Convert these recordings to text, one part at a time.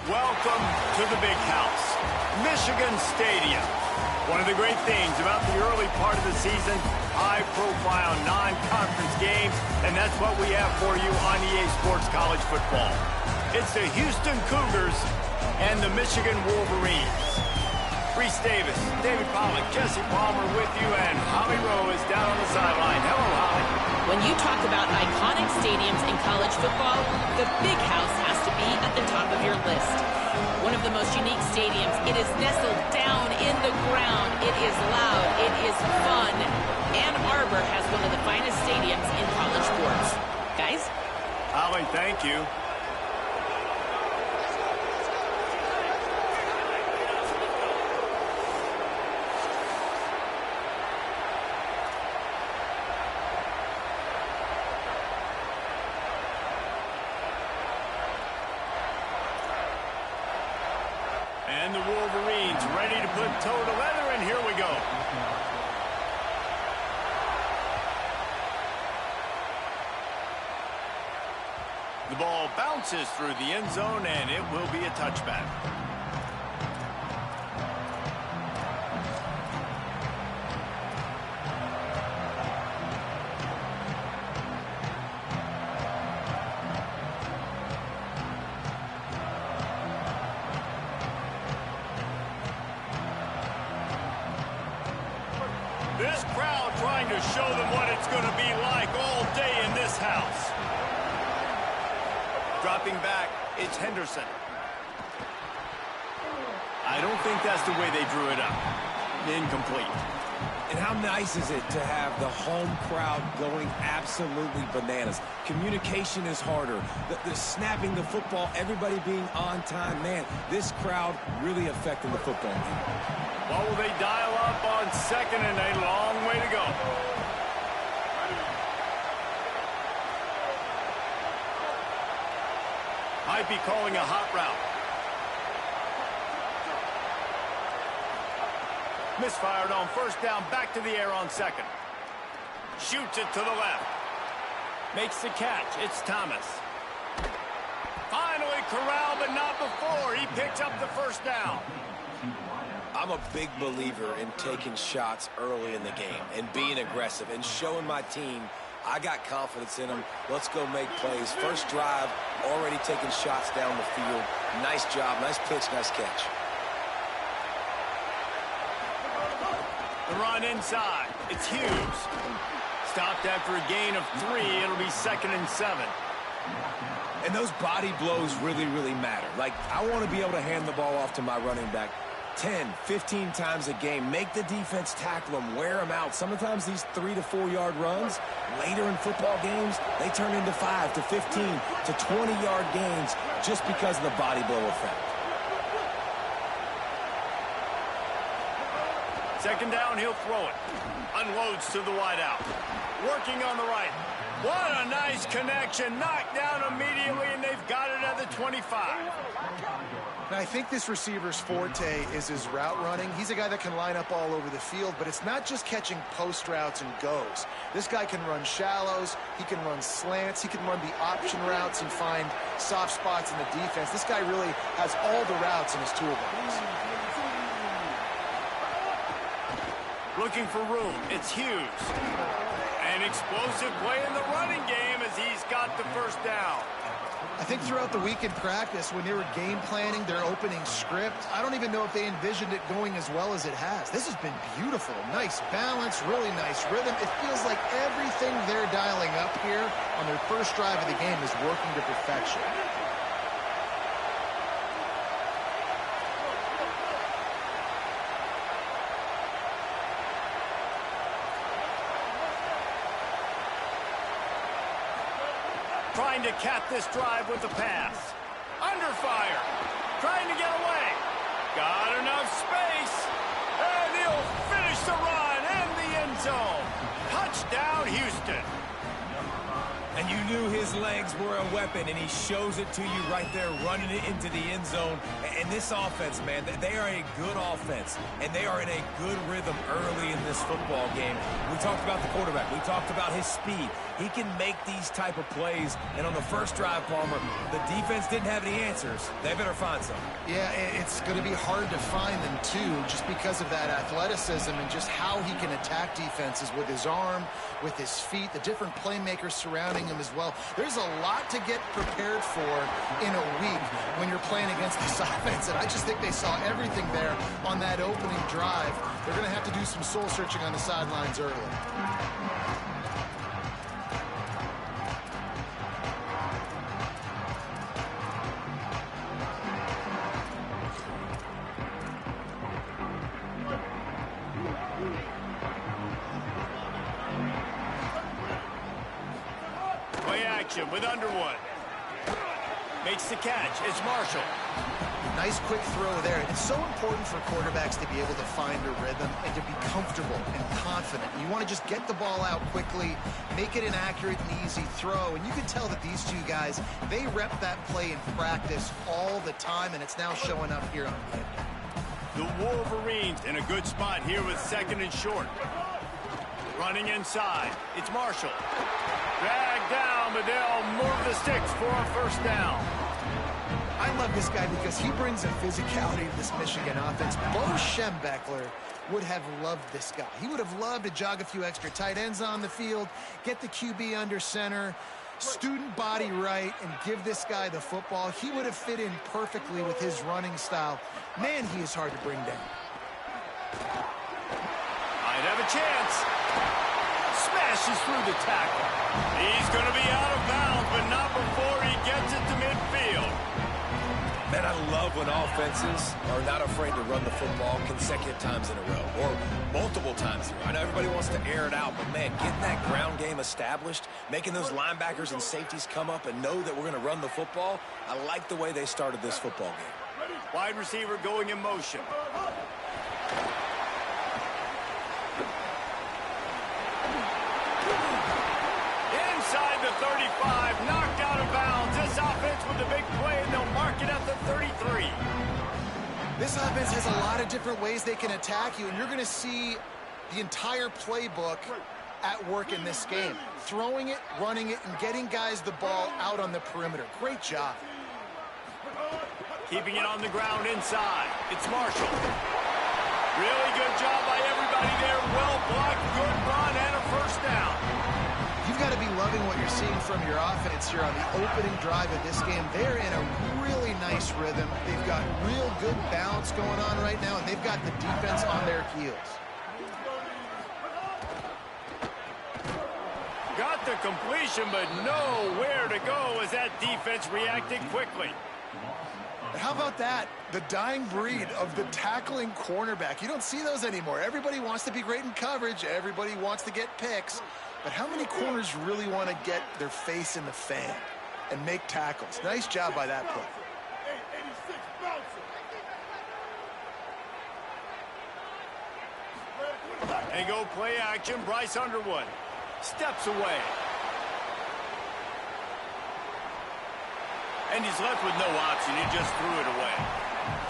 Welcome to the big house, Michigan Stadium. One of the great things about the early part of the season, high-profile non-conference games, and that's what we have for you on EA Sports College Football. It's the Houston Cougars and the Michigan Wolverines. Reese Davis, David Pollack, Jesse Palmer with you, and Holly Rowe is down on the sideline. Hello, Holly. When you talk about iconic stadiums in college football, the Big House has to be at the top of your list. One of the most unique stadiums. It is nestled down in the ground. It is loud. It is fun. Ann Arbor has one of the finest stadiums in college sports. Guys? Holly, thank you. And the Wolverines ready to put toe to leather, and here we go. The ball bounces through the end zone, and it will be a touchback. This crowd trying to show them what it's going to be like all day in this house. Dropping back, it's Henderson. I don't think that's the way they drew it up. Incomplete. And how nice is it to have the home crowd going absolutely bananas? Communication is harder. The snapping the football, everybody being on time. Man, this crowd really affecting the football game. What will they dial up on second and a long way to go? Might be calling a hot route. Misfired on first down, back to the air on second. Shoots it to the left. Makes the catch. It's Thomas. Finally corralled, but not before. He picks up the first down. I'm a big believer in taking shots early in the game and being aggressive and showing my team I got confidence in them. Let's go make plays. First drive, already taking shots down the field. Nice job, nice pitch, nice catch. The run inside. It's Hughes. Stopped after a gain of 3. It'll be 2nd and 7. And those body blows really, really matter. Like, I want to be able to hand the ball off to my running back 10, 15 times a game. Make the defense tackle them, wear them out. Sometimes these 3 to 4 yard runs, later in football games, they turn into 5 to 15 to 20 yard gains just because of the body blow effect. Second down, he'll throw it. Unloads to the wideout. Working on the right. What a nice connection. Knocked down immediately, and they've got it at the 25. Now, I think this receiver's forte is his route running. He's a guy that can line up all over the field, but it's not just catching post routes and goes. This guy can run shallows. He can run slants. He can run the option routes and find soft spots in the defense. This guy really has all the routes in his toolbox. Looking for room. It's Hughes. An explosive play in the running game as he's got the first down. I think throughout the week in practice, when they were game planning their opening script, I don't even know if they envisioned it going as well as it has. This has been beautiful. Nice balance, really nice rhythm. It feels like everything they're dialing up here on their first drive of the game is working to perfection. Trying to cap this drive with a pass. Under fire. Trying to get away. Got enough space. And he'll finish the run in the end zone. Touchdown, Houston. And you knew his legs were a weapon, and he shows it to you right there, running it into the end zone. And this offense, man, they are a good offense, and they are in a good rhythm early in this football game. We talked about the quarterback. We talked about his speed. He can make these type of plays. And on the first drive, Palmer, the defense didn't have any answers. They better find some. Yeah, it's going to be hard to find them, too, just because of that athleticism and just how he can attack defenses with his arm, with his feet, the different playmakers surrounding him as well. There's a lot to get prepared for in a week when you're playing against this offense, and I just think they saw everything there on that opening drive. They're going to have to do some soul-searching on the sidelines early. Play action with Underwood. Makes the catch. It's Marshall. Nice quick throw there. It's so important for quarterbacks to be able to find a rhythm and to be comfortable and confident. You want to just get the ball out quickly, make it an accurate and easy throw. And you can tell that these two guys, they rep that play in practice all the time, and it's now showing up here on tape. The Wolverines in a good spot here with second and short. Running inside. It's Marshall. Dragged down, but they'll move the sticks for a first down. I love this guy because he brings a physicality to this Michigan offense. Bo Schembechler would have loved this guy. He would have loved to jog a few extra tight ends on the field, get the QB under center, student body right, and give this guy the football. He would have fit in perfectly with his running style. Man, he is hard to bring down. Might have a chance. Smashes through the tackle. He's going to be out of bounds, but not before he gets it to midfield. Man, I love when offenses are not afraid to run the football consecutive times in a row or multiple times in a row. I know everybody wants to air it out, but, man, getting that ground game established, making those linebackers and safeties come up and know that we're going to run the football, I like the way they started this football game. Wide receiver going in motion. Inside the 35, knocked out of bounds. This offense with the big play, and they'll mark it at the 33. This offense has a lot of different ways they can attack you, and you're going to see the entire playbook at work in this game. Throwing it, running it, and getting guys the ball out on the perimeter. Great job. Keeping it on the ground inside. It's Marshall. Really good job by everybody there. Well blocked, good run, and a first down. You've got to be loving what you're seeing from your offense here on the opening drive of this game. They're in a really nice rhythm. They've got real good balance going on right now, and they've got the defense on their heels. Got the completion, but nowhere to go as that defense reacted quickly. How about that? The dying breed of the tackling cornerback. You don't see those anymore. Everybody wants to be great in coverage. Everybody wants to get picks. But how many corners really want to get their face in the fan and make tackles? Nice job by that play. And go play action. Bryce Underwood steps away. And he's left with no option. He just threw it away.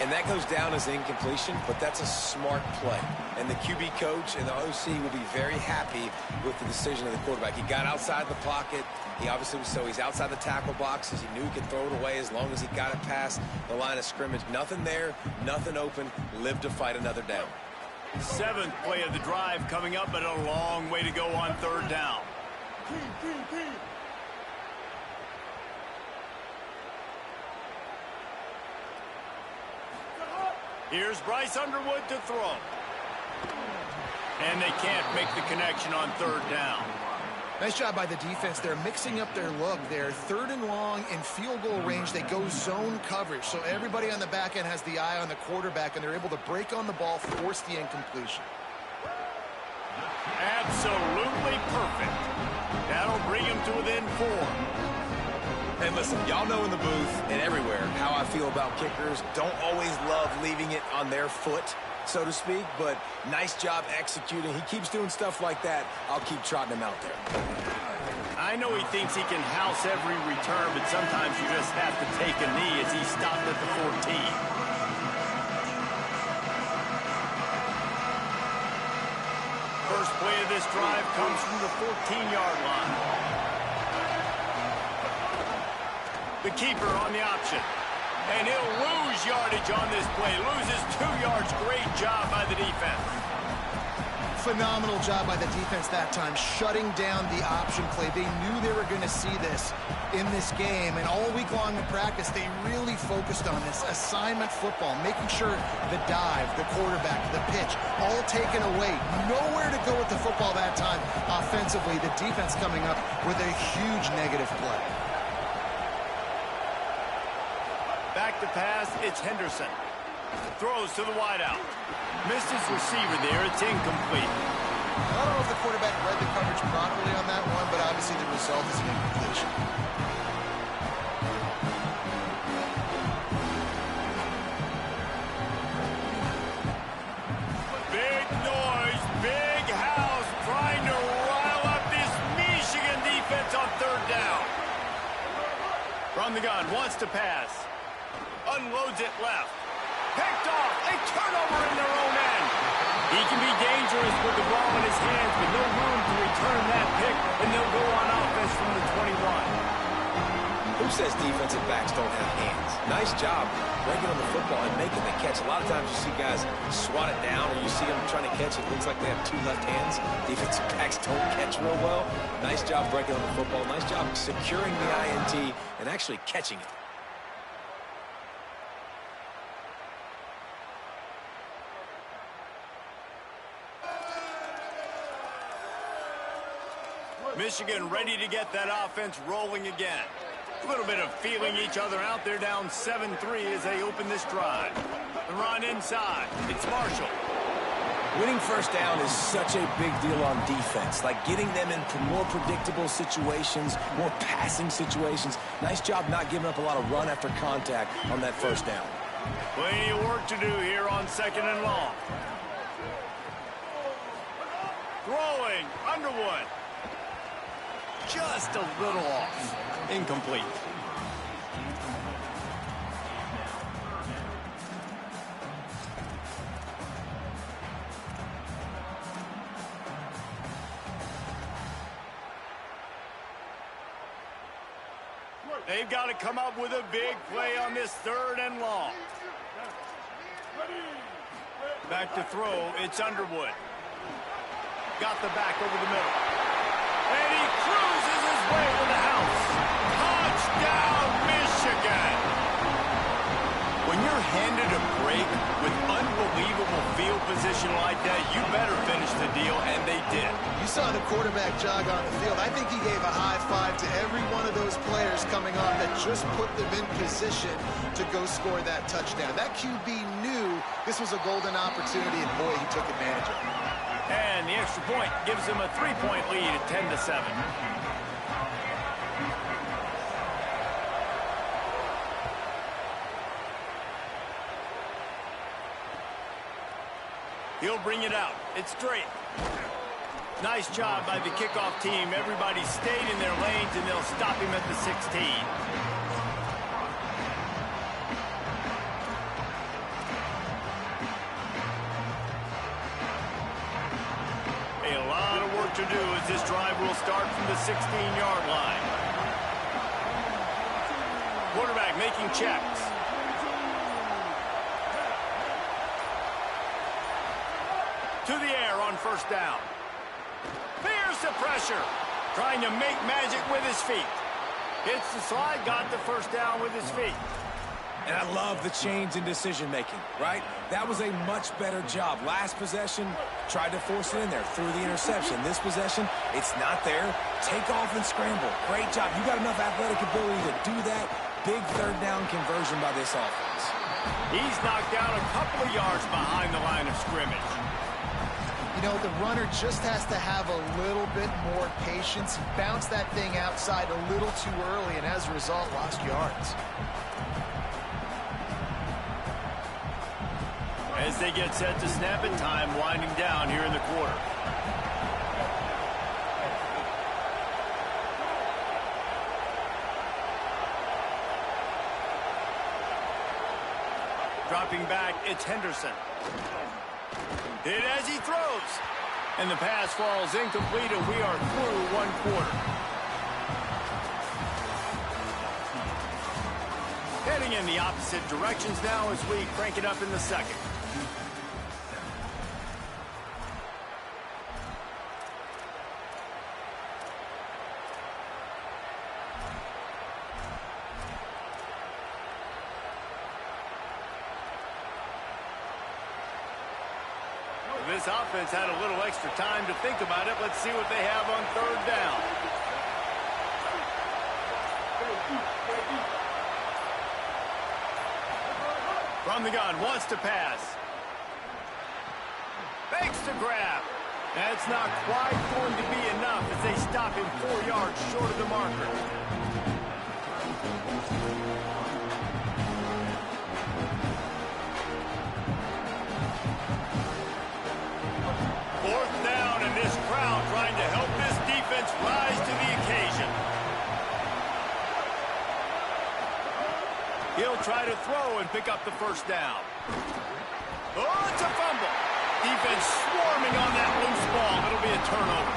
And that goes down as incompletion, but that's a smart play. And the QB coach and the OC will be very happy with the decision of the quarterback. He got outside the pocket. He obviously was, so he's outside the tackle boxes. He knew he could throw it away as long as he got it past the line of scrimmage. Nothing there, nothing open. Live to fight another down. Seventh play of the drive coming up, but a long way to go on third down. Here's Bryce Underwood to throw. And they can't make the connection on third down. Nice job by the defense. They're mixing up their look. They're third and long in field goal range. They go zone coverage. So everybody on the back end has the eye on the quarterback, and they're able to break on the ball, force the incompletion. Absolutely perfect. That'll bring him to within 4. And listen, y'all know in the booth and everywhere how I feel about kickers. Don't always love leaving it on their foot, so to speak, but nice job executing. He keeps doing stuff like that. I'll keep trotting him out there. I know he thinks he can house every return, but sometimes you just have to take a knee as he stopped at the 14. First play of of this drive comes from the 14-yard line. The keeper on the option. And he'll lose yardage on this play. Loses 2 yards. Great job by the defense. Phenomenal job by the defense that time, shutting down the option play. They knew they were going to see this in this game, and all week long in practice, they really focused on this assignment football, making sure the dive, the quarterback, the pitch, all taken away. Nowhere to go with the football that time offensively. The defense coming up with a huge negative play. Back to pass, it's Henderson. Throws to the wideout. Missed his receiver there. It's incomplete. I don't know if the quarterback read the coverage properly on that one, but obviously the result is an incompletion. Big noise, big house, trying to rile up this Michigan defense on 3rd down. From the gun, wants to pass. Unloads it left. Picked off. A turnover in their own end. He can be dangerous with the ball in his hands, but no room to return that pick, and they'll go on offense from the 21. Who says defensive backs don't have hands? Nice job breaking on the football and making the catch. A lot of times you see guys swat it down, or you see them trying to catch it. It looks like they have 2 left hands. Defensive backs don't catch real well. Nice job breaking on the football. Nice job securing the INT and actually catching it. Michigan ready to get that offense rolling again. A little bit of feeling each other out. They're down 7-3 as they open this drive. The run inside. It's Marshall. Winning first down is such a big deal on defense, like getting them in more predictable situations, more passing situations. Nice job not giving up a lot of run after contact on that first down. Plenty of work to do here on 2nd and long. Throwing, Underwood. Just a little off. Incomplete. They've got to come up with a big play on this 3rd and long. Back to throw, it's Underwood. Got the back over the middle. And he cruises his way to the house. Touchdown, Michigan! When you're handed a break with unbelievable field position like that, you better finish the deal, and they did. You saw the quarterback jog on the field. I think he gave a high five to every one of those players coming on that just put them in position to go score that touchdown. That QB knew this was a golden opportunity, and boy, he took advantage of it. And the extra point gives them a 3-point lead at 10-7. He'll bring it out. It's straight. Nice job by the kickoff team. Everybody stayed in their lanes, and they'll stop him at the 16. To do as this drive will start from the 16-yard line. Quarterback making checks. To the air on 1st down. Fears the pressure. Trying to make magic with his feet. Hits the slide, got the 1st down with his feet. And I love the change in decision-making, right? That was a much better job. Last possession, tried to force it in there, threw the interception. This possession, it's not there. Take off and scramble. Great job. You got enough athletic ability to do that. Big 3rd down conversion by this offense. He's knocked down a couple of yards behind the line of scrimmage. You know, the runner just has to have a little bit more patience. He bounced that thing outside a little too early, and as a result, lost yards. As they get set to snap it, time winding down here in the quarter. Dropping back, it's Henderson. Hit as he throws. And the pass falls incomplete, and we are through one quarter. Heading in the opposite directions now as we crank it up in the second. This offense had a little extra time to think about it. Let's see what they have on third down. From the gun, wants to pass. Fakes to grab. That's not quite going to be enough as they stop him 4 yards short of the marker. Fourth down, and this crowd trying to help this defense rise to the occasion. He'll try to throw and pick up the first down. Oh, it's a fumble. Defense swarming on that loose ball. It'll be a turnover.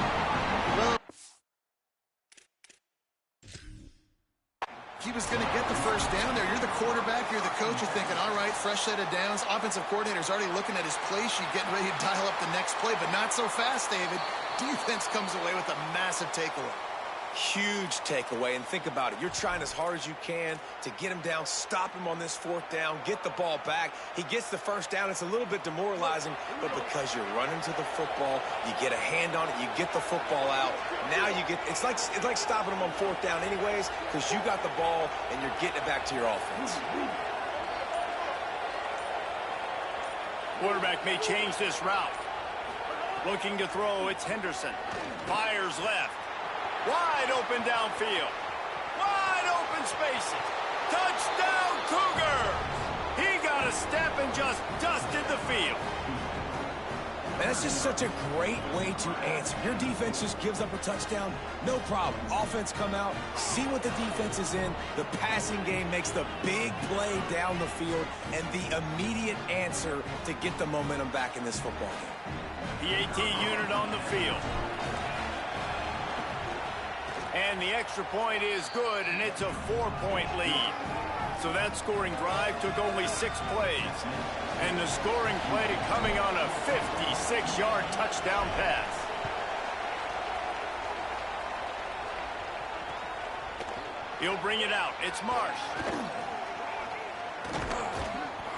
He was going to get the first down there. You're the quarterback, you're the coach, you're thinking, all right, fresh set of downs. Offensive coordinator's already looking at his play sheet, getting ready to dial up the next play, but not so fast, David. Defense comes away with a massive takeaway. Huge takeaway, and think about it. You're trying as hard as you can to get him down, stop him on this fourth down, get the ball back. He gets the first down. It's a little bit demoralizing, but because you're running to the football, you get a hand on it, you get the football out. Now you get, it's like stopping him on fourth down anyways, because you got the ball and you're getting it back to your offense. Quarterback may change this route. Looking to throw, it's Henderson. Fires left. Wide open downfield. Wide open spaces. Touchdown, Cougars! He got a step and just dusted the field. Man, that's just such a great way to answer. Your defense just gives up a touchdown, no problem. Offense come out, see what the defense is in. The passing game makes the big play down the field and the immediate answer to get the momentum back in this football game. The AT unit on the field. And the extra point is good, and it's a 4-point lead. So that scoring drive took only 6 plays. And the scoring play coming on a 56-yard touchdown pass. He'll bring it out. It's Marsh.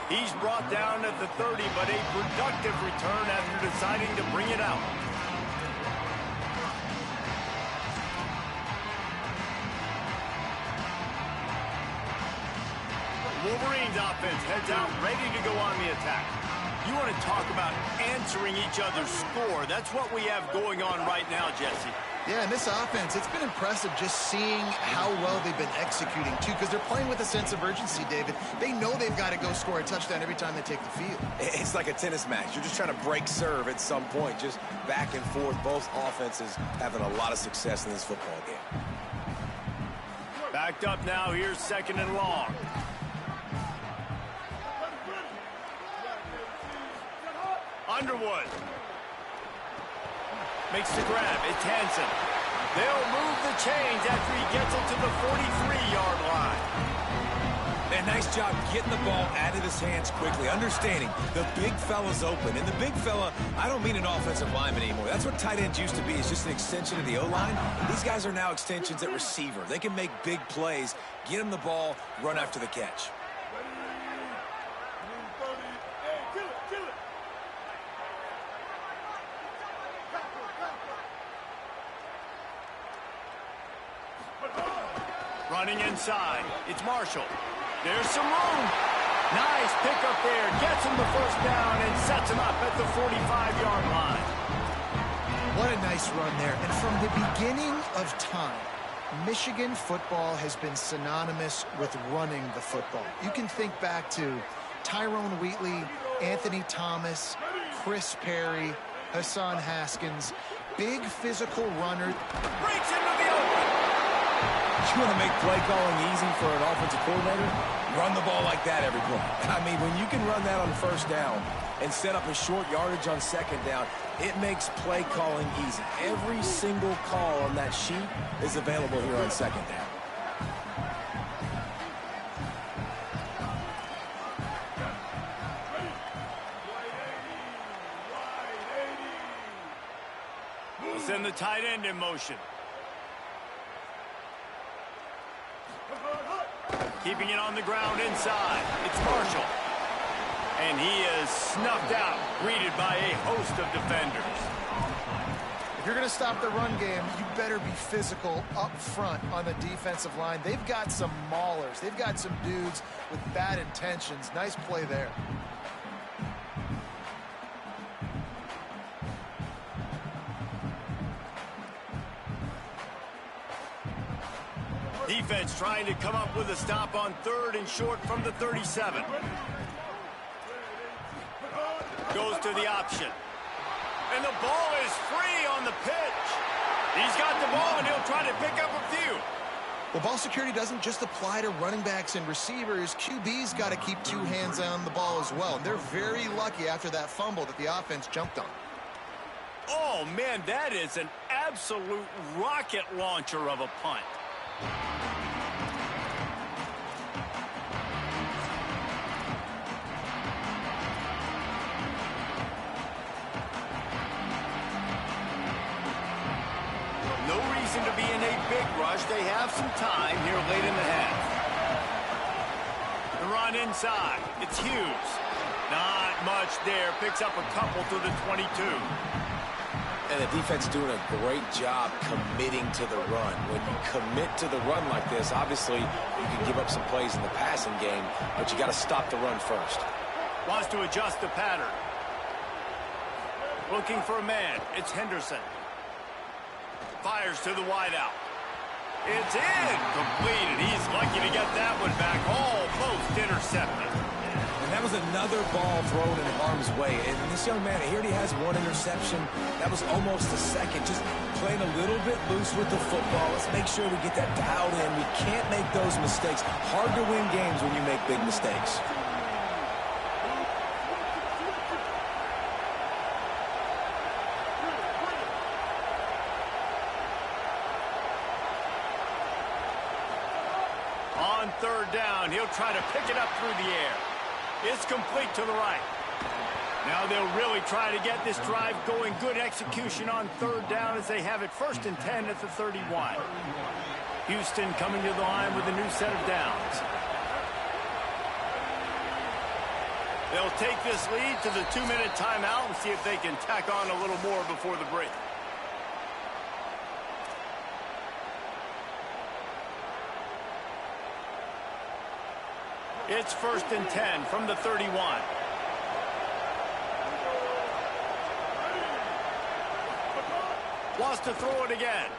He's brought down at the 30, but a productive return after deciding to bring it out. Wolverines offense heads out ready to go on the attack. You want to talk about answering each other's score. That's what we have going on right now, Jesse. Yeah, and this offense, it's been impressive just seeing how well they've been executing, too, because they're playing with a sense of urgency, David. They know they've got to go score a touchdown every time they take the field. It's like a tennis match. You're just trying to break serve at some point, just back and forth. Both offenses having a lot of success in this football game. Backed up now. Here's second and long. Underwood makes the grab. It's Hansen. They'll move the chains after he gets it to the 43-yard line. And nice job getting the ball out of his hands quickly, understanding the big fella's open. And the big fella, I don't mean an offensive lineman anymore. That's what tight ends used to be. It's just an extension of the O-line. These guys are now extensions at receiver. They can make big plays, get him the ball, run after the catch. Running inside, it's Marshall. There's some room. Nice pickup there. Gets him the first down and sets him up at the 45-yard line. What a nice run there. And from the beginning of time, Michigan football has been synonymous with running the football. You can think back to Tyrone Wheatley, Anthony Thomas, Chris Perry, Hassan Haskins. Big physical runner. Breaks into the open. You want to make play calling easy for an offensive coordinator? Run the ball like that every play. I mean, when you can run that on first down and set up a short yardage on second down, it makes play calling easy. Every single call on that sheet is available here on second down. We'll send the tight end in motion. Keeping it on the ground inside. It's Marshall. And he is snuffed out, greeted by a host of defenders. If you're going to stop the run game, you better be physical up front on the defensive line. They've got some maulers. They've got some dudes with bad intentions. Nice play there. Defense trying to come up with a stop on 3rd and short from the 37. Goes to the option. And the ball is free on the pitch. He's got the ball, and he'll try to pick up a few. Well, ball security doesn't just apply to running backs and receivers. QB's got to keep 2 hands on the ball as well. And they're very lucky after that fumble that the offense jumped on. Oh, man, that is an absolute rocket launcher of a punt. No reason to be in a big rush. They have some time here late in the half. The run inside. It's Hughes. Not much there. Picks up a couple to the 22. And the defense doing a great job committing to the run. When you commit to the run like this, obviously you can give up some plays in the passing game, but you got to stop the run first. Wants to adjust the pattern. Looking for a man. It's Henderson. Fires to the wideout. It's in. Completed. He's lucky to get that one back. Almost intercepted. And that was another ball thrown in harm's way. And this young man, he already has 1 interception. That was almost a second. Just playing a little bit loose with the football. Let's make sure we get that dialed in. We can't make those mistakes. Hard to win games when you make big mistakes. On 3rd down, he'll try to pick it up through the air. It's complete to the right. Now they'll really try to get this drive going. Good execution on 3rd down as they have it 1st and 10 at the 31. Houston coming to the line with a new set of downs. They'll take this lead to the 2-minute timeout and see if they can tack on a little more before the break. It's 1st and 10 from the 31. Wants to throw it again.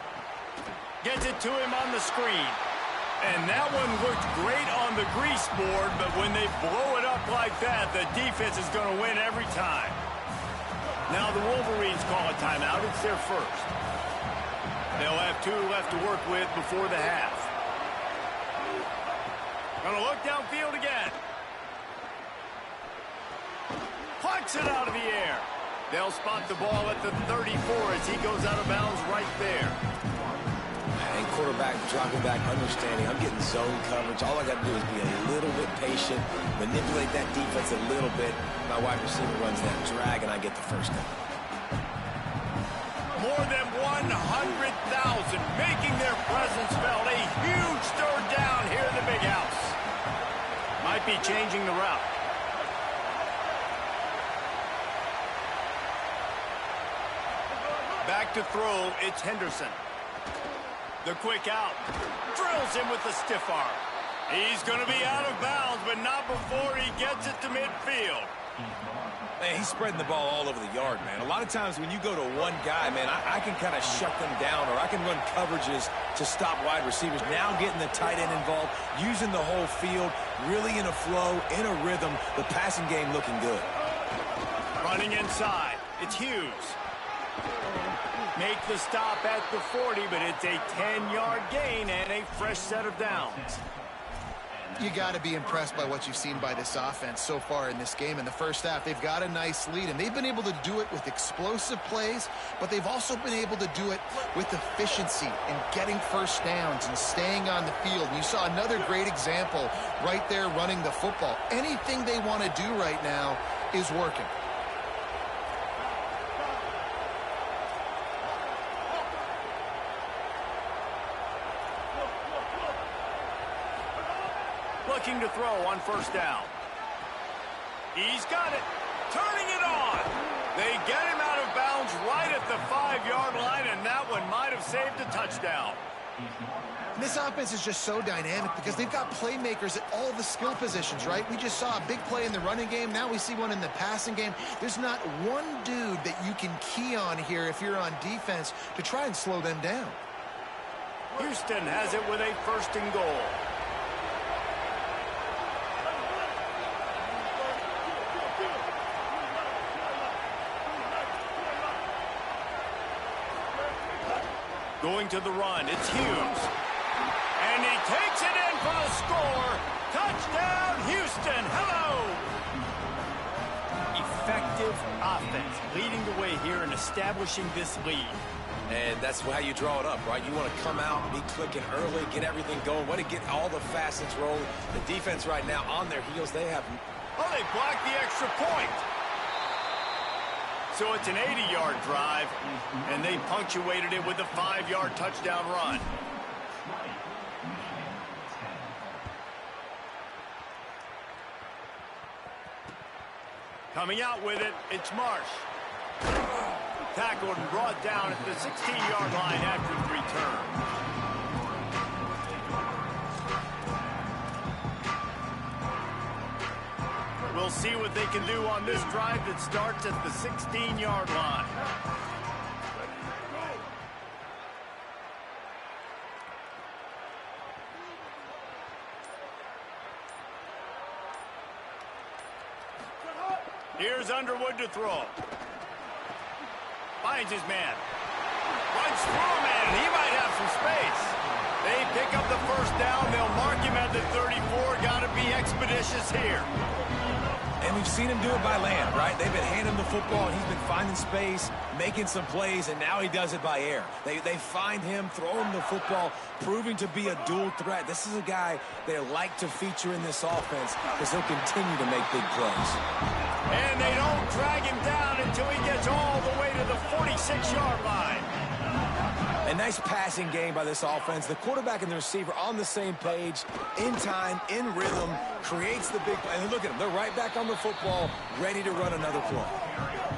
Gets it to him on the screen. And that one looked great on the grease board, but when they blow it up like that, the defense is going to win every time. Now the Wolverines call a timeout. It's their first. They'll have 2 left to work with before the half. Gonna look downfield again. Plucks it out of the air. They'll spot the ball at the 34 as he goes out of bounds right there. And quarterback dropping back, understanding I'm getting zone coverage. All I got to do is be a little bit patient, manipulate that defense a little bit. My wide receiver runs that drag, and I get the first down. More than 100,000 making their presence felt. A huge 3rd down here in the big house. Might be changing the route. Back to throw, it's Henderson. The quick out. Drills him with the stiff arm. He's going to be out of bounds, but not before he gets it to midfield. Man, he's spreading the ball all over the yard, man. A lot of times when you go to one guy, man, I can kind of shut them down, or I can run coverages to stop wide receivers. Now getting the tight end involved, using the whole field, really in a flow, in a rhythm, the passing game looking good. Running inside, it's Hughes. Make the stop at the 40, but it's a 10-yard gain and a fresh set of downs. You got to be impressed by what you've seen by this offense so far in this game. In the first half, they've got a nice lead, and they've been able to do it with explosive plays, but they've also been able to do it with efficiency and getting first downs and staying on the field. And you saw another great example right there running the football. Anything they want to do right now is working. Looking to throw on first down. He's got it. Turning it on. They get him out of bounds right at the 5-yard line, and that one might have saved a touchdown. This offense is just so dynamic because they've got playmakers at all the skill positions, right? We just saw a big play in the running game. Now we see one in the passing game. There's not one dude that you can key on here if you're on defense to try and slow them down. Houston has it with a 1st and goal. Going to the run, it's Hughes. And he takes it in for the score. Touchdown, Houston. Hello. Effective offense, leading the way here and establishing this lead. And that's how you draw it up, right? You want to come out, be clicking early, get everything going, want to get all the facets rolling. The defense right now on their heels, they have... Oh, they blocked the extra point. So it's an 80-yard drive, and they punctuated it with a 5-yard touchdown run. Coming out with it, it's Marsh. Tackled and brought down at the 16-yard line after the return. We'll see what they can do on this drive that starts at the 16-yard line. Here's Underwood to throw. Finds his man. Runs through a man. He might have some space. They pick up the 1st down. They'll mark him at the 34. Got to be expeditious here. And we've seen him do it by land, right? They've been handing him the football, and he's been finding space, making some plays, and now he does it by air. They find him, throw him the football, proving to be a dual threat. This is a guy they like to feature in this offense because he'll continue to make big plays. And they don't drag him down until he gets all the way to the 46-yard line. A nice passing game by this offense. The quarterback and the receiver on the same page, in time, in rhythm, creates the big play. And look at them. They're right back on the football, ready to run another play.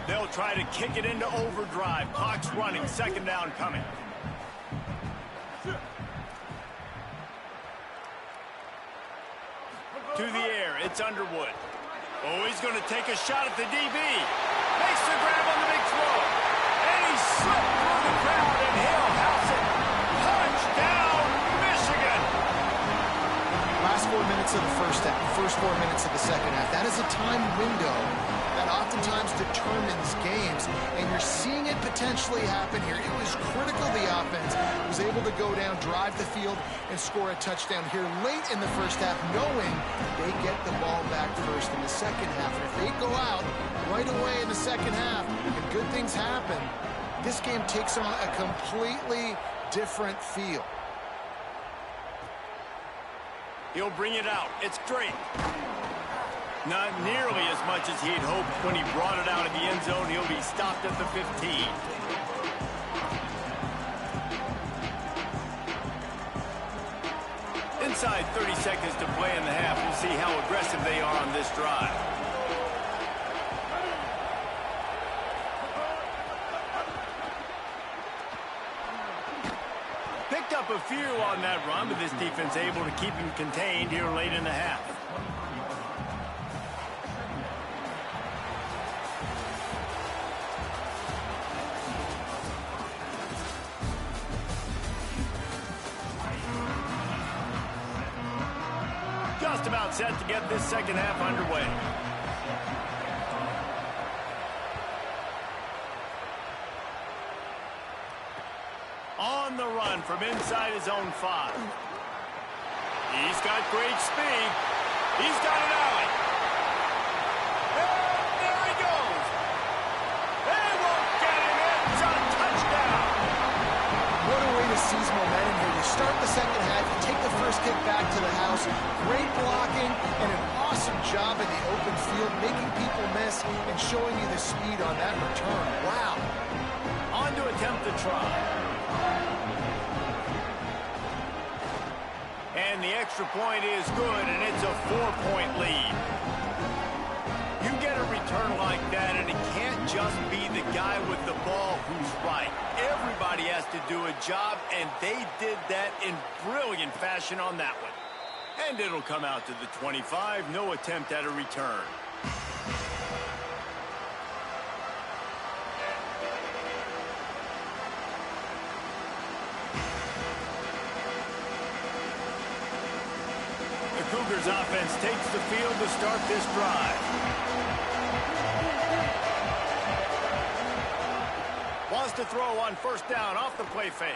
They'll try to kick it into overdrive. Clock's running. 2nd down coming. To the air. It's Underwood. Oh, he's going to take a shot at the DB. Makes the grab on the big throw. And he slipped through the crowd, and he'll house it. Touchdown, Michigan. Last 4 minutes of the first half, first 4 minutes of the second half. That is a time window that oftentimes determines games, and you're seeing it potentially happen here. It was critical the offense was able to go down, drive the field, and score a touchdown here late in the first half, knowing they get the ball back first in the second half. And if they go out right away in the second half and good things happen, this game takes on a completely different feel. He'll bring it out. It's Drake. Not nearly as much as he'd hoped when he brought it out of the end zone. He'll be stopped at the 15. Inside 30 seconds to play in the half. We'll see how aggressive they are on this drive. Picked up a few on that run, but this defense able to keep him contained here late in the half. Just about set to get this second half underway. On the run from inside his own 5. He's got great speed. He's got an alley. And there he goes. They won't get him. It's a touchdown. What a way to seize momentum here. You start the second half, you take the first kick back to the house. Great blocking and an awesome job in the open field, making people miss and showing you the speed on that return. Wow. On to attempt the try. And the extra point is good, and it's a 4-point lead. You get a return like that, and it can't just be the guy with the ball who's right. Everybody has to do a job, and they did that in brilliant fashion on that one. And it'll come out to the 25, no attempt at a return. Cougars offense takes the field to start this drive. Wants to throw on first down off the play fake.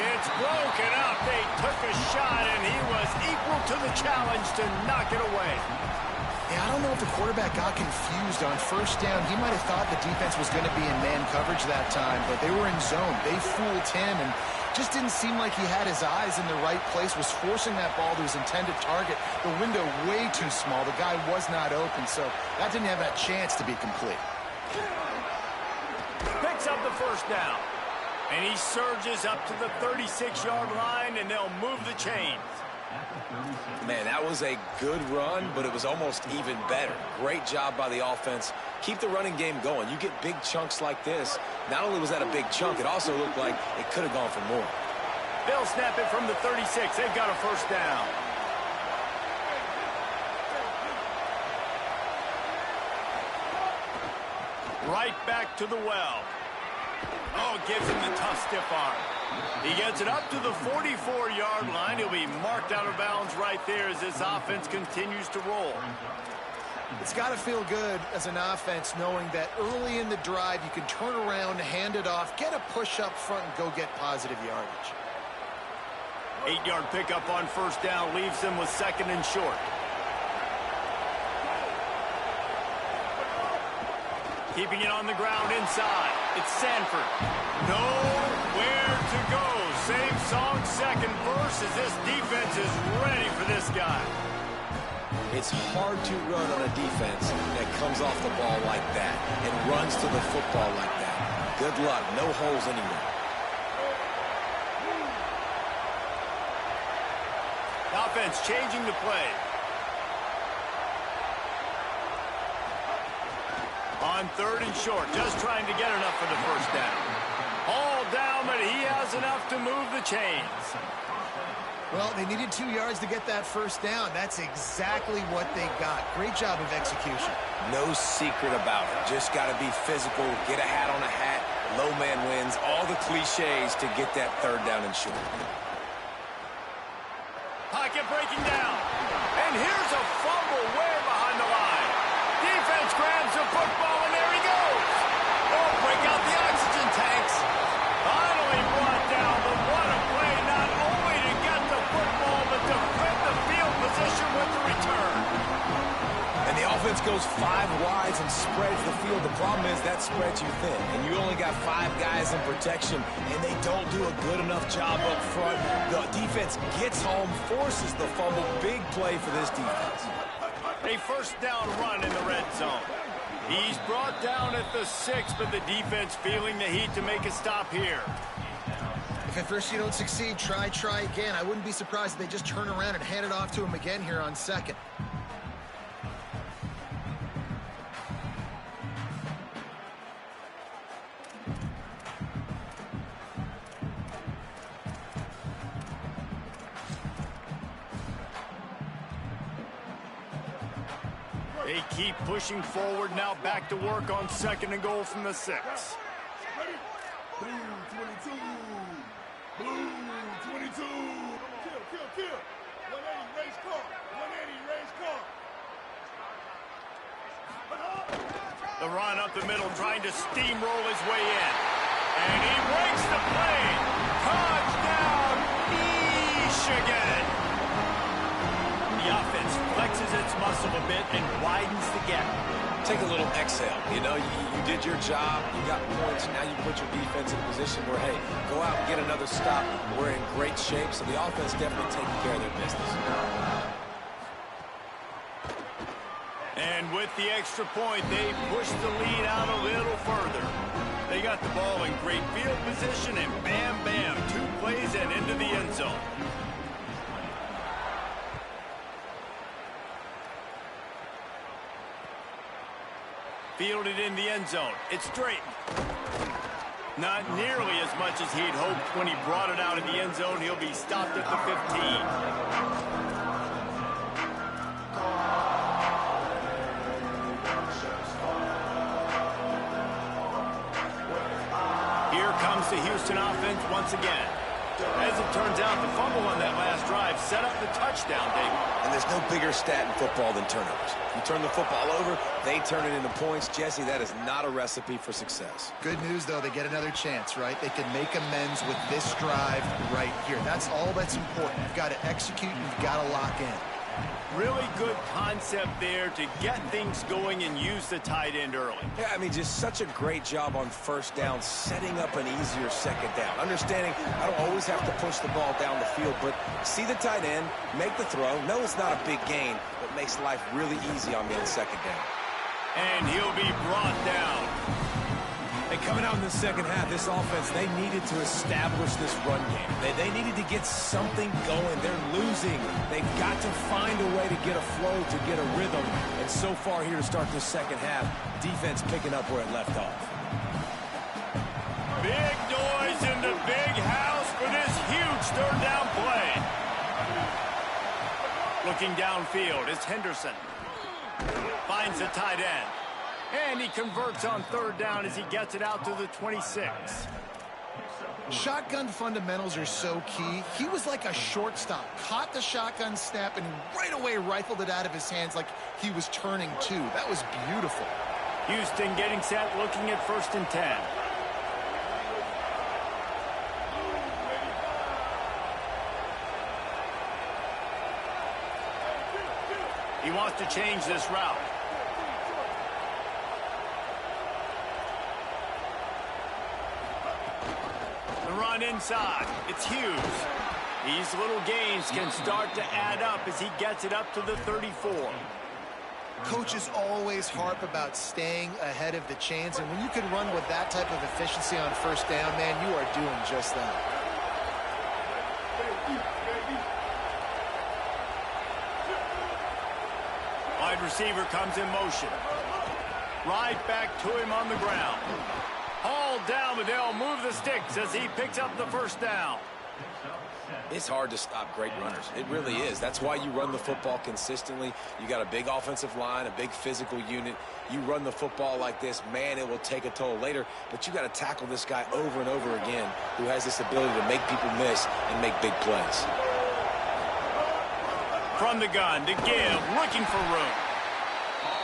It's broken up. They took a shot, and he was equal to the challenge to knock it away. Yeah, I don't know if the quarterback got confused on first down. He might have thought the defense was going to be in man coverage that time, but they were in zone. They fooled him, and just didn't seem like he had his eyes in the right place, was forcing that ball to his intended target. The window way too small. The guy was not open, so that didn't have that chance to be complete. Picks up the first down. And he surges up to the 36-yard line, and they'll move the chains. Man, that was a good run, but it was almost even better. Great job by the offense. Keep the running game going. You get big chunks like this. Not only was that a big chunk, it also looked like it could have gone for more. They'll snap it from the 36. They've got a first down. Right back to the well. Oh, gives him the tough stiff arm. He gets it up to the 44-yard line. He'll be marked out of bounds right there as this offense continues to roll. It's got to feel good as an offense knowing that early in the drive you can turn around, hand it off, get a push up front, and go get positive yardage. 8-yard pickup on first down leaves them with second and short. Keeping it on the ground inside. It's Sanford. Nowhere to go. Same song, second verse, as this defense is ready for this guy. It's hard to run on a defense that comes off the ball like that and runs to the football like that. Good luck. No holes anywhere. Offense changing the play. On third and short, just trying to get enough for the first down. All down, but he has enough to move the chains. Well, they needed 2 yards to get that first down. That's exactly what they got. Great job of execution. No secret about it. Just got to be physical, get a hat on a hat, low man wins, all the cliches to get that third down and short. Pocket breaking down. And here's a fumble way behind the line. Defense grabs the football, and there he goes. Oh, break out the oxygen tanks. Finally brought down, but what a play, not only to get the football, but to flip the field position with the return. And the offense goes 5 wides and spreads the field. The problem is that spreads you thin, and you only got 5 guys in protection, and they don't do a good enough job up front. The defense gets home, forces the fumble. Big play for this defense. A first down run in the red zone. He's brought down at the 6, but the defense feeling the heat to make a stop here. If at first you don't succeed, try again. I wouldn't be surprised if they just turn around and hand it off to him again here on second. They keep pushing forward, now back to work on second and goal from the 6. Ready? Blue 22. Blue 22. Kill. 180, race car. 180, race car. The run up the middle, trying to steamroll his way in. And he breaks the play. Touchdown, Michigan. its muscle a bit and widens the gap. Take a little exhale. You know, you did your job. You got points. Now you put your defense in a position where, hey, go out and get another stop. We're in great shape, so the offense definitely taking care of their business. And with the extra point, they push the lead out a little further. They got the ball in great field position, and bam, bam, 2 plays and into the end zone. Fielded in the end zone. It's straight. Not nearly as much as he'd hoped when he brought it out of the end zone. He'll be stopped at the 15. Here comes the Houston offense once again. As it turns out, the fumble on that last drive set up the touchdown, David. And there's no bigger stat in football than turnovers. You turn the football over, they turn it into points. Jesse, that is not a recipe for success. Good news, though, they get another chance, right? They can make amends with this drive right here. That's all that's important. You've got to execute and you've got to lock in. Really good concept there to get things going and use the tight end early. Yeah, I mean, just such a great job on first down, setting up an easier second down. Understanding I don't always have to push the ball down the field, but see the tight end, make the throw. No, it's not a big gain, but makes life really easy on me on second down. And he'll be brought down. And coming out in the second half, this offense, they needed to establish this run game. They needed to get something going. They're losing. They've got to find a way to get a flow, to get a rhythm. And so far here to start this second half, defense picking up where it left off. Big noise in the big house for this huge third down play. Looking downfield, it's Henderson. Finds the tight end. And he converts on third down as he gets it out to the 26. Shotgun fundamentals are so key. He was like a shortstop. Caught the shotgun snap and right away rifled it out of his hands like he was turning two. That was beautiful. Houston getting set, looking at 1st and 10. He wants to change this route. Run inside. It's Hughes. These little gains can start to add up as he gets it up to the 34. Coaches always harp about staying ahead of the chains, and when you can run with that type of efficiency on first down, man, you are doing just that. Wide receiver comes in motion. Right back to him on the ground. Hauled down, but they'll move the sticks as he picks up the 1st down. It's hard to stop great runners. It really is. That's why you run the football consistently. You got a big offensive line, a big physical unit. You run the football like this, man, it will take a toll later. But you got to tackle this guy over and over again who has this ability to make people miss and make big plays. From the gun to give, looking for room.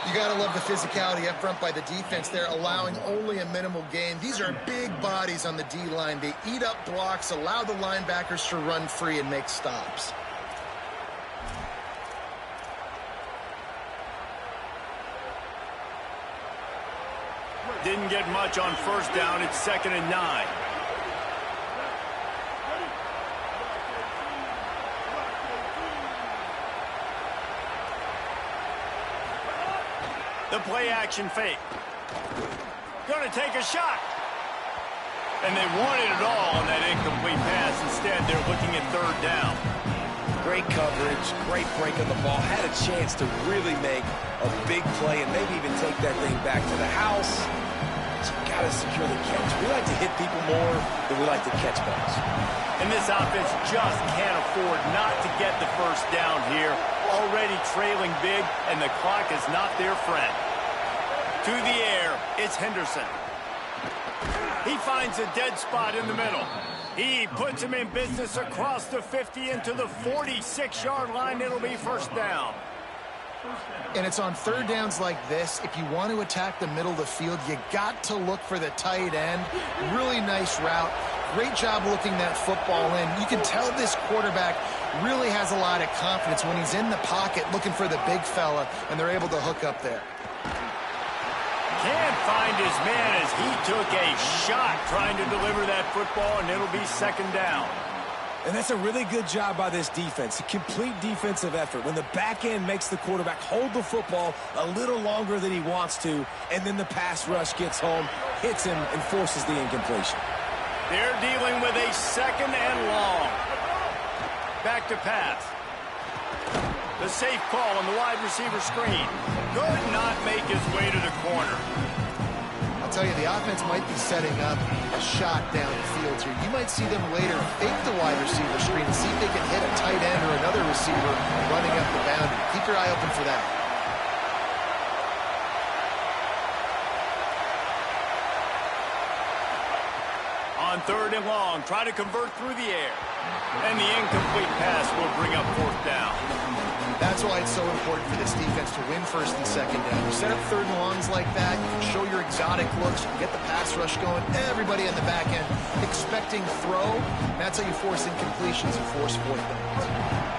You got to love the physicality up front by the defense there, allowing only a minimal gain. These are big bodies on the D-line. They eat up blocks, allow the linebackers to run free and make stops. Didn't get much on 1st down. It's 2nd and 9. The play action fake. Going to take a shot. And they wanted it all on that incomplete pass. Instead, they're looking at 3rd down. Great coverage, great break of the ball. Had a chance to really make a big play and maybe even take that thing back to the house. But you got to secure the catch. We like to hit people more than we like to catch balls. And this offense just can't afford not to get the 1st down here. Already trailing big, and the clock is not their friend. To the air, it's Henderson. He finds a dead spot in the middle. He puts him in business across the 50 into the 46-yard line. It'll be 1st down. And it's on 3rd downs like this. If you want to attack the middle of the field, you got to look for the tight end. Really nice route. great job looking that football in. You can tell this quarterback really has a lot of confidence when he's in the pocket looking for the big fella, and they're able to hook up there. Can't find his man as he took a shot trying to deliver that football, and it'll be second down. And that's a really good job by this defense, a complete defensive effort. When the back end makes the quarterback hold the football a little longer than he wants to, and then the pass rush gets home, hits him, and forces the incompletion. They're dealing with a second and long. Back to pass. The safe call on the wide receiver screen. Could not make his way to the corner. I'll tell you, the offense might be setting up a shot down the field here. You might see them later fake the wide receiver screen and see if they can hit a tight end or another receiver running up the boundary. Keep your eye open for that. On third and long, try to convert through the air. And the incomplete pass will bring up fourth down. That's why it's so important for this defense to win first and second down. You set up third and longs like that, you can show your exotic looks, you can get the pass rush going, everybody on the back end expecting throw. That's how you force incompletions and force fourth downs.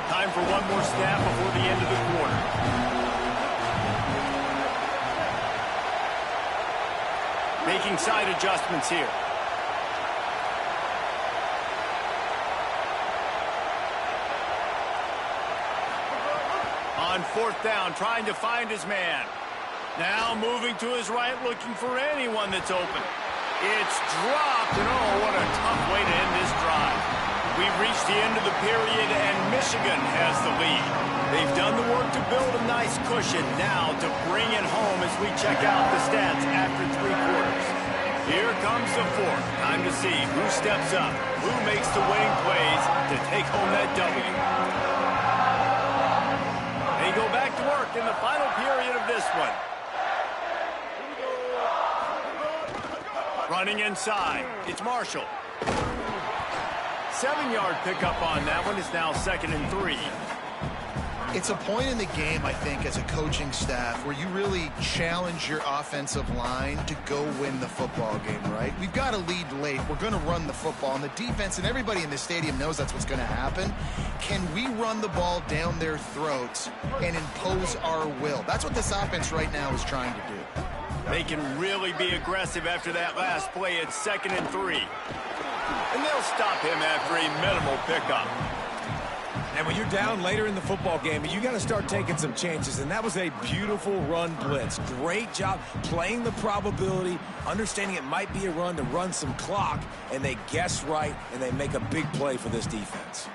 Time for one more snap before the end of the quarter. Making side adjustments here. On fourth down, trying to find his man. Now moving to his right, looking for anyone that's open. It's dropped, and oh, what a tough way to end this drive. We've reached the end of the period, and Michigan has the lead. They've done the work to build a nice cushion. Now to bring it home as we check out the stats after three quarters. Here comes the fourth. Time to see who steps up, who makes the winning plays to take home that W. They go back to work in the final period of this one. Running inside. It's Marshall. 7-yard pickup on that one. Is now second and 3. It's a point in the game, I think, as a coaching staff where you really challenge your offensive line to go win the football game, right? We've got a lead late. We're going to run the football, and the defense and everybody in the stadium knows that's what's going to happen. Can we run the ball down their throats and impose our will? That's what this offense right now is trying to do. They can really be aggressive after that last play. It's second and 3. And they'll stop him after a minimal pickup. And when you're down later in the football game, you got to start taking some chances. And that was a beautiful run blitz. Great job playing the probability, understanding it might be a run to run some clock, and they guess right, and they make a big play for this defense.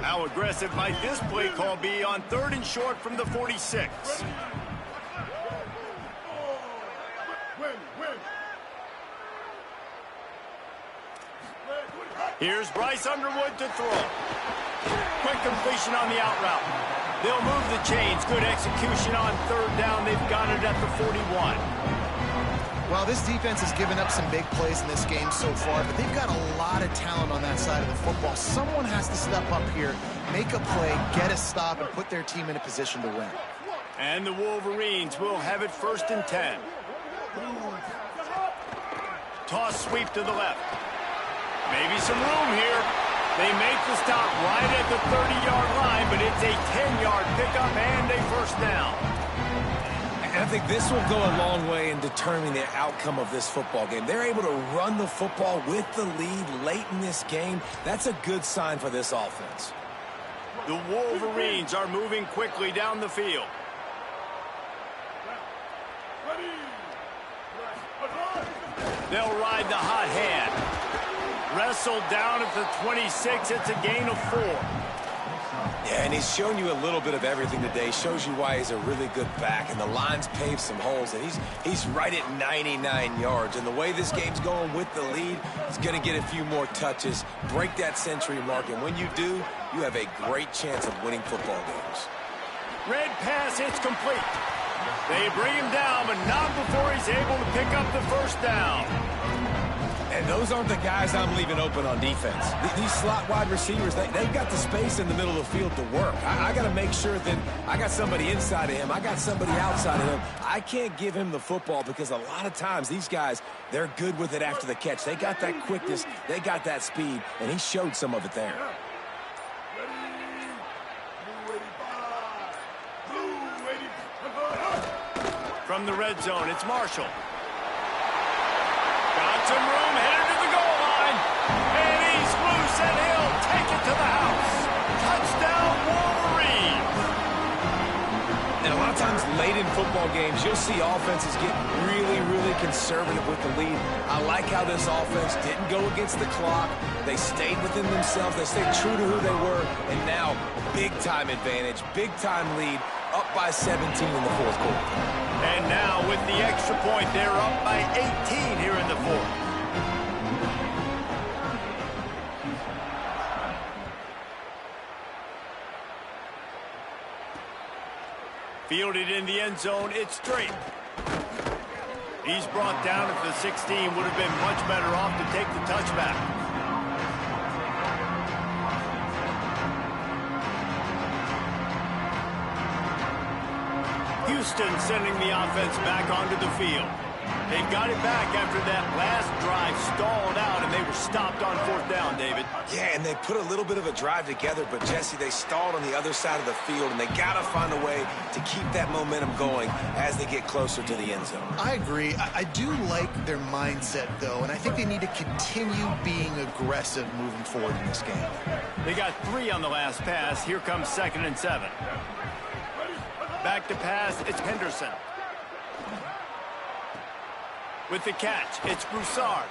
How aggressive might this play call be on third and short from the 46? Here's Bryce Underwood to throw. Quick completion on the out route. They'll move the chains. Good execution on third down. They've got it at the 41. Well, this defense has given up some big plays in this game so far, but they've got a lot of talent on that side of the football. Someone has to step up here, make a play, get a stop, and put their team in a position to win. And the Wolverines will have it first and 10. Toss sweep to the left. Maybe some room here. They make the stop right at the 30-yard line, but it's a 10-yard pickup and a first down. And I think this will go a long way in determining the outcome of this football game. They're able to run the football with the lead late in this game. That's a good sign for this offense. The Wolverines are moving quickly down the field. They'll ride the hot hand. Wrestled down at the 26. It's a gain of 4. Yeah, and he's shown you a little bit of everything today. Shows you why he's a really good back. And the line's paved some holes. And he's right at 99 yards. And the way this game's going with the lead, he's going to get a few more touches, break that century mark. And when you do, you have a great chance of winning football games. Red pass, it's complete. They bring him down, but not before he's able to pick up the first down. And those aren't the guys I'm leaving open on defense. These slot wide receivers, they've got the space in the middle of the field to work. I got to make sure that I got somebody inside of him. I got somebody outside of him. I can't give him the football because a lot of times these guys, they're good with it after the catch. They got that quickness. They got that speed, and he showed some of it there. From the red zone, it's Marshall. Got some room, headed to the goal line. And he's loose, and he'll take it to the house. Touchdown, Wolverines. And a lot of times late in football games, you'll see offenses get really, really conservative with the lead. I like how this offense didn't go against the clock. They stayed within themselves. They stayed true to who they were. And now, big-time advantage, big-time lead, up by 17 in the fourth quarter. And now, with the extra point, they're up by 18 here in the fourth. Fielded in the end zone, it's Drake. He's brought down at the 16, would have been much better off to take the touchback. Houston sending the offense back onto the field. They've got it back after that last drive stalled out, and they were stopped on fourth down, David. Yeah, and they put a little bit of a drive together, but, Jesse, they stalled on the other side of the field, and they got to find a way to keep that momentum going as they get closer to the end zone. I agree. I do like their mindset, though, and I think they need to continue being aggressive moving forward in this game. They got 3 on the last pass. Here comes 2nd and 7. Back to pass, it's Henderson. With the catch, it's Broussard.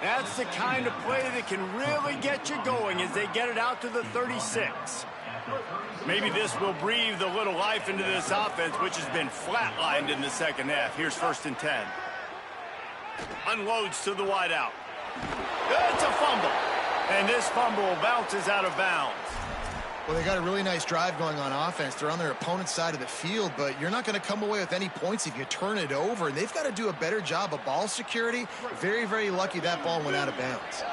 That's the kind of play that can really get you going as they get it out to the 36. Maybe this will breathe a little life into this offense, which has been flatlined in the second half. Here's 1st and 10. Unloads to the wideout. It's a fumble. And this fumble bounces out of bounds. Well, they got a really nice drive going on offense. They're on their opponent's side of the field, but you're not going to come away with any points if you turn it over. And they've got to do a better job of ball security. Very, very lucky that ball went out of bounds.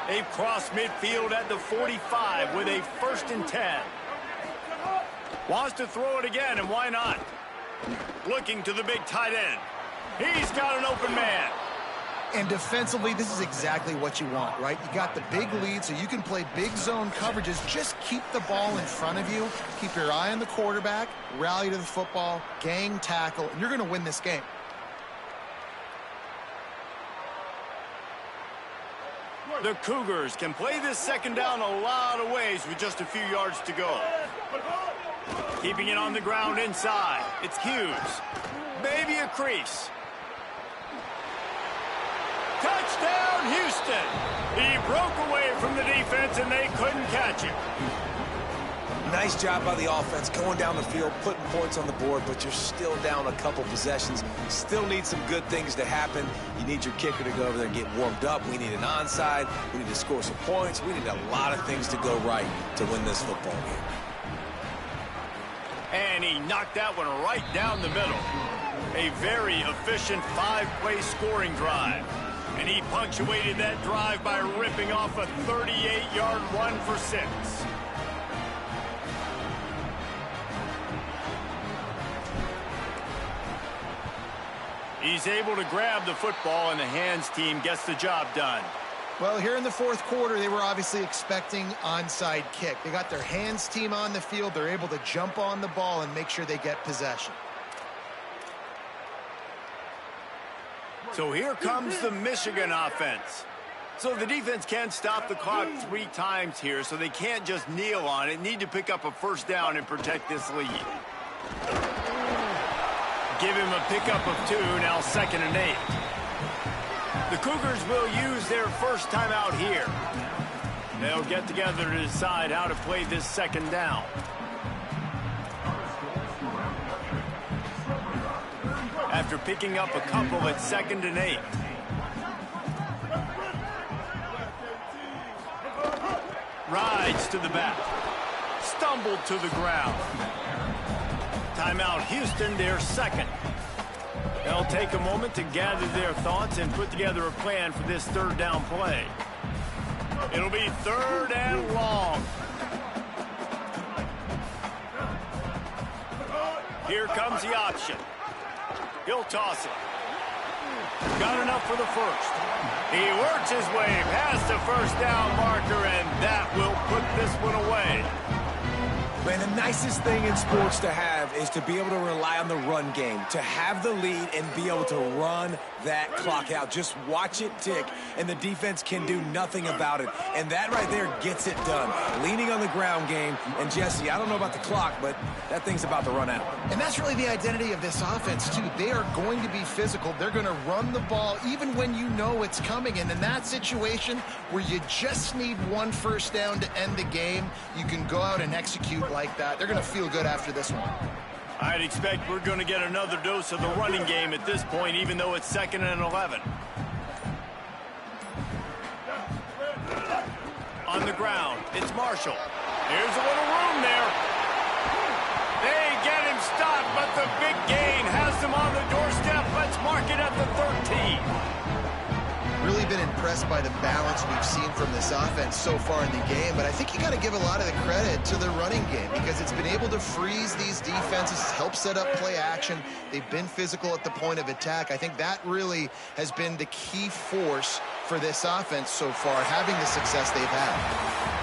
They've crossed midfield at the 45 with a 1st and 10. Wants to throw it again, and why not? Looking to the big tight end. He's got an open man. And defensively, this is exactly what you want, right? You got the big lead, so you can play big zone coverages. Just keep the ball in front of you. Keep your eye on the quarterback. Rally to the football. Gang tackle. And you're going to win this game. The Cougars can play this 2nd down a lot of ways with just a few yards to go. Keeping it on the ground inside. It's Hughes. Maybe a crease. Touchdown, Houston. He broke away from the defense, and they couldn't catch him. Nice job by the offense going down the field, putting points on the board, but you're still down a couple possessions. Still need some good things to happen. You need your kicker to go over there and get warmed up. We need an onside. We need to score some points. We need a lot of things to go right to win this football game. And he knocked that one right down the middle. A very efficient 5-play scoring drive. And he punctuated that drive by ripping off a 38-yard run for 6. He's able to grab the football, and the hands team gets the job done. Well, here in the fourth quarter, they were obviously expecting onside kick. They got their hands team on the field. They're able to jump on the ball and make sure they get possession. So here comes the Michigan offense. So the defense can't stop the clock 3 times here, so they can't just kneel on it. Need to pick up a 1st down and protect this lead. Give him a pickup of 2, now 2nd and 8. The Cougars will use their first timeout here. They'll get together to decide how to play this 2nd down. After picking up a couple at 2nd and 8. Rides to the back. Stumbled to the ground. Timeout Houston, their 2nd. They'll They'll take a moment to gather their thoughts and put together a plan for this third down play. It'll be 3rd and long. Here comes the option. He'll toss it. Got enough for the first. He works his way past the first down marker, and that will put this one away. Man, the nicest thing in sports to have is to be able to rely on the run game, to have the lead and be able to run that clock out. Just watch it tick, and the defense can do nothing about it. And that right there gets it done. Leaning on the ground game. And, Jesse, I don't know about the clock, but that thing's about to run out. And that's really the identity of this offense, too. They are going to be physical. They're going to run the ball even when you know it's coming. And in that situation where you just need one first down to end the game, you can go out and execute like that. They're going to feel good after this one. I'd expect we're going to get another dose of the running game at this point, even though it's 2nd and 11. On the ground, it's Marshall. Here's a little room there. They get him stopped, but the big gain has them on the doorstep. Let's mark it at the 13. Really been impressed by the balance we've seen from this offense so far in the game, but I think you got to give a lot of the credit to the running game because it's been able to freeze these defenses, help set up play action. They've been physical at the point of attack. I think that really has been the key force for this offense so far, having the success they've had.